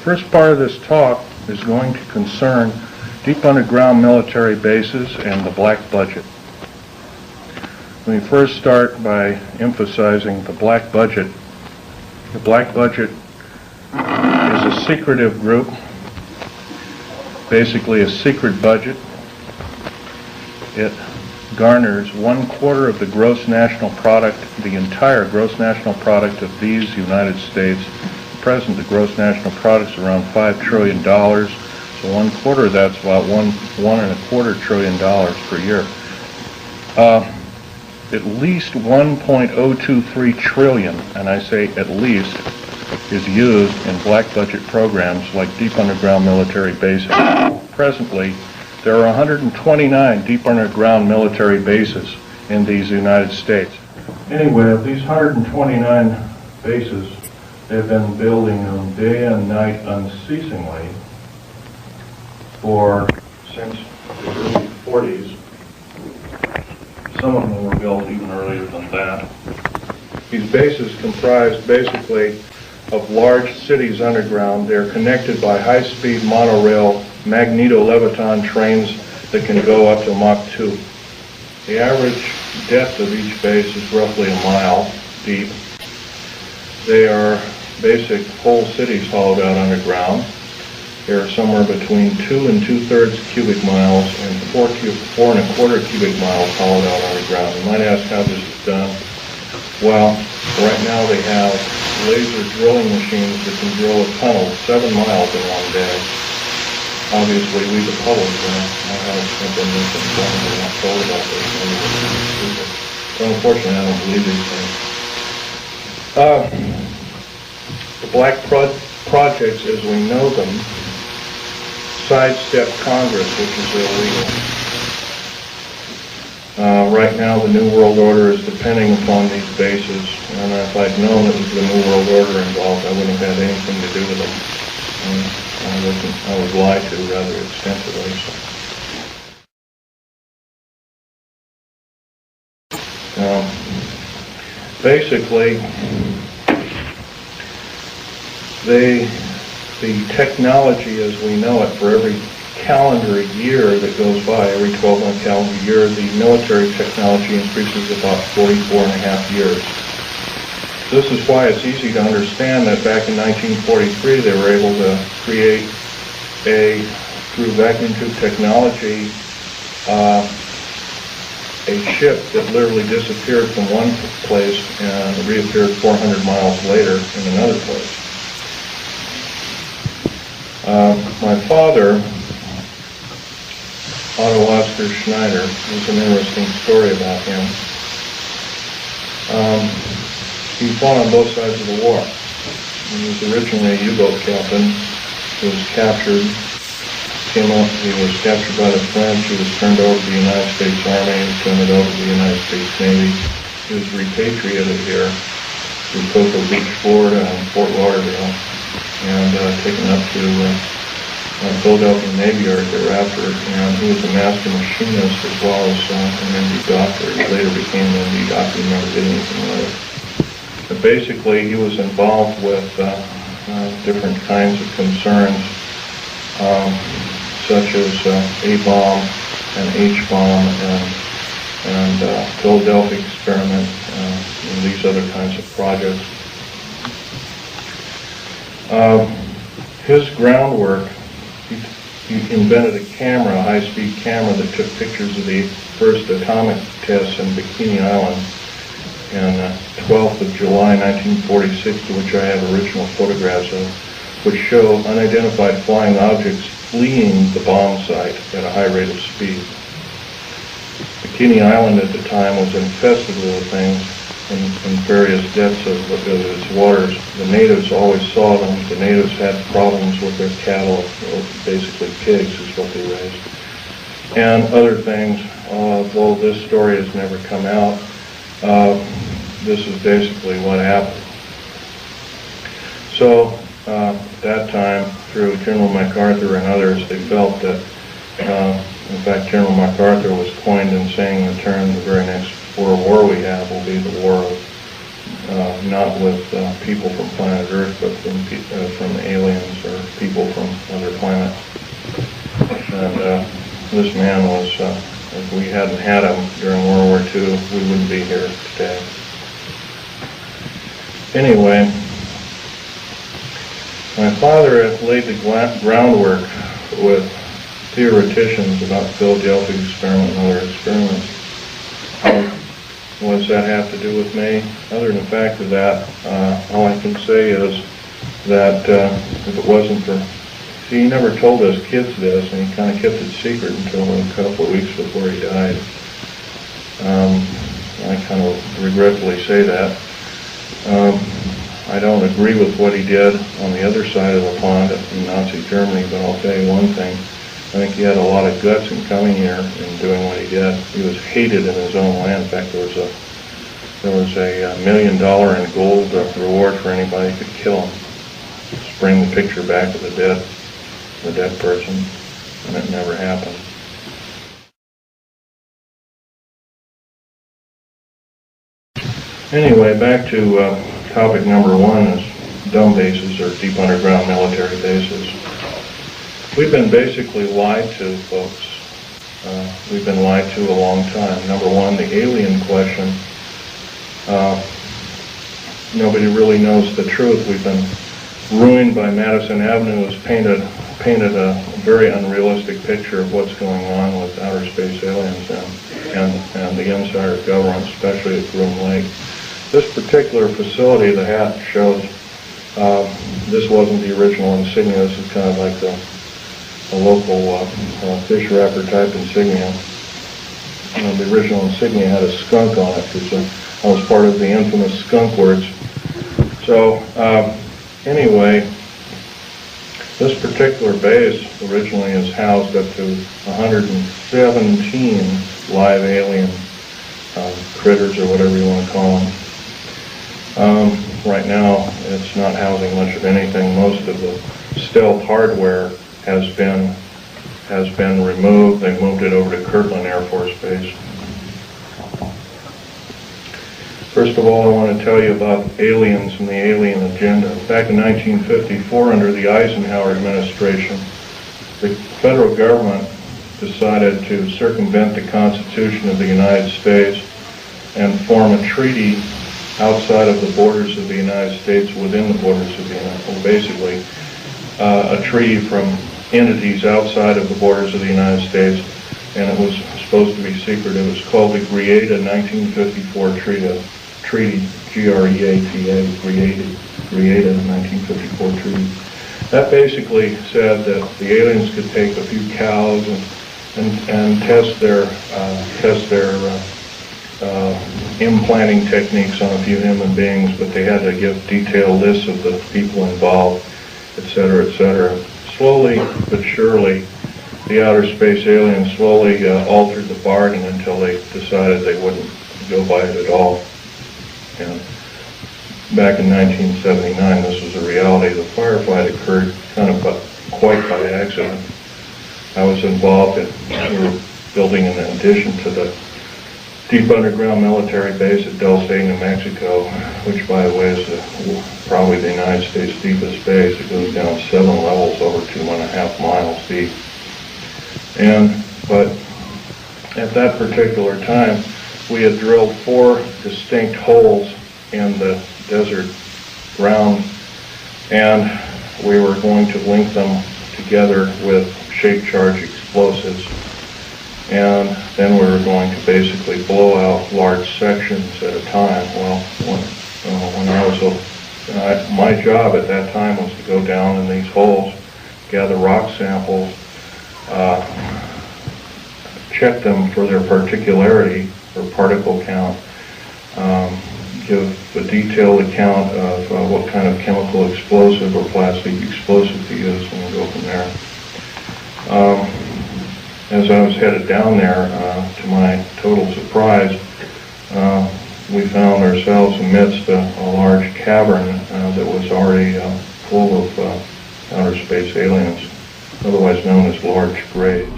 first part of this talk is going to concern deep underground military bases and the black budget. Let me first start by emphasizing the black budget. The black budget is a secretive group, basically a secret budget. It garners 1/4 of the gross national product, the entire gross national product of these United States. At present, the gross national product is around $5 trillion, so 1/4 of that's about $1.25 trillion per year. At least 1.023 trillion, and I say at least, is used in black budget programs like deep underground military bases. Presently, there are 129 deep underground military bases in these United States. Anyway, of these 129 bases, they've been building them day and night unceasingly since the early 40s. Some of them were built even earlier than that. These bases comprise basically of large cities underground. They're connected by high-speed monorail magneto-leviton trains that can go up to Mach 2. The average depth of each base is roughly a mile deep. They are basic whole cities hollowed out underground. They're somewhere between 2 2/3 cubic miles and 4 1/4 cubic miles hollowed out underground. You might ask how this is done. Well, right now they have laser drilling machines that can drill a tunnel 7 miles in one day. Obviously, we the public know how expensive this is. We're not told about this. So unfortunately, I don't believe these things. The black projects, as we know them, sidestep Congress, which is illegal. Right now, the New World Order is depending upon these bases, and if I'd known it was the New World Order involved, I wouldn't have had anything to do with them. I was lied to rather extensively. Basically, the technology as we know it, for every calendar year that goes by, every 12-month calendar year, the military technology increases about 44.5 years. This is why it's easy to understand that back in 1943 they were able to create through vacuum tube technology, a ship that literally disappeared from one place and reappeared 400 miles later in another place. My father, Otto Oscar Schneider, there's an interesting story about him. He fought on both sides of the war. He was originally a U-boat captain. He was captured. He was captured by the French. He was turned over to the United States Army. He was turned over to the United States Navy. He was repatriated here to Cocoa Beach, Florida, and Fort Lauderdale, and taken up to Philadelphia Navy Yard thereafter. And he was a master machinist as well as an MD doctor. He later became an MD doctor and never did anything with it. But basically, he was involved with different kinds of concerns, such as A-bomb and H-bomb and Philadelphia experiment and these other kinds of projects. His groundwork, he invented a camera, a high-speed camera that took pictures of the first atomic tests in Bikini Island on 12th of July 1946, to which I have original photographs of, which show unidentified flying objects fleeing the bomb site at a high rate of speed. Bikini Island at the time was infested with things in various depths of its waters. The natives always saw them. The natives had problems with their cattle, basically pigs is what they raised, and other things. Though this story has never come out, this is basically what happened. So at that time, through General MacArthur and others, they felt that, in fact, General MacArthur was coined in saying the term, the very next World War we have will be the war of, not with people from planet Earth, but from aliens or people from other planets. And this man was, if we hadn't had him during World War II, we wouldn't be here today. Anyway, my father had laid the groundwork with theoreticians about the Philadelphia experiment and other experiments. What does that have to do with me? Other than the fact of that, all I can say is that if it wasn't for, he never told us kids this, and he kind of kept it secret until a couple of weeks before he died. I kind of regretfully say that. I don't agree with what he did on the other side of the pond in Nazi Germany, but I'll tell you one thing. I think he had a lot of guts in coming here and doing what he did. He was hated in his own land. In fact, there was a $1 million in gold reward for anybody who could kill him. Just bring the picture back of the dead person, and it never happened. Anyway, back to topic number one is dumb bases or deep underground military bases. We've been basically lied to, folks. We've been lied to a long time. Number one, the alien question. Nobody really knows the truth. We've been ruined by Madison Avenue, has painted a very unrealistic picture of what's going on with outer space aliens and the inside of government, especially at Groom Lake. This particular facility, the hat shows, this wasn't the original insignia. This is kind of like a local fish wrapper type insignia. The original insignia had a skunk on it because I was part of the infamous skunk words. So anyway, this particular base originally is housed up to 117 live alien critters, or whatever you want to call them. Right now, it's not housing much of anything. Most of the stealth hardware has been removed. They moved it over to Kirtland Air Force Base. First of all, I want to tell you about aliens and the alien agenda. Back in 1954, under the Eisenhower administration, the federal government decided to circumvent the Constitution of the United States and form a treaty outside of the borders of the United States, within the borders of the United States. Well, basically, a treaty from entities outside of the borders of the United States, and it was supposed to be secret. It was called the Greada 1954 Treaty, G-R-E-A-T-A, Greada 1954 Treaty. That basically said that the aliens could take a few cows and test their implanting techniques on a few human beings, but they had to give detailed lists of the people involved, etc., etc. Slowly but surely, the outer space aliens slowly altered the bargain until they decided they wouldn't go by it at all. And back in 1979, this was a reality. The firefight occurred kind of quite by accident. I was involved in, we were building an addition to the deep underground military base at Del State, New Mexico, which, by the way, is probably the United States' deepest base. It goes down 7 levels over 2.5 miles deep. But at that particular time, we had drilled 4 distinct holes in the desert ground, and we were going to link them together with shape charge explosives. And then we were going to basically blow out large sections at a time. Well, when I was my job at that time was to go down in these holes, gather rock samples, check them for their particularity or particle count, give a detailed account of what kind of chemical explosive or plastic explosive to use, and we'll go from there. As I was headed down there, to my total surprise, we found ourselves amidst a large cavern that was already full of outer space aliens, otherwise known as large graves.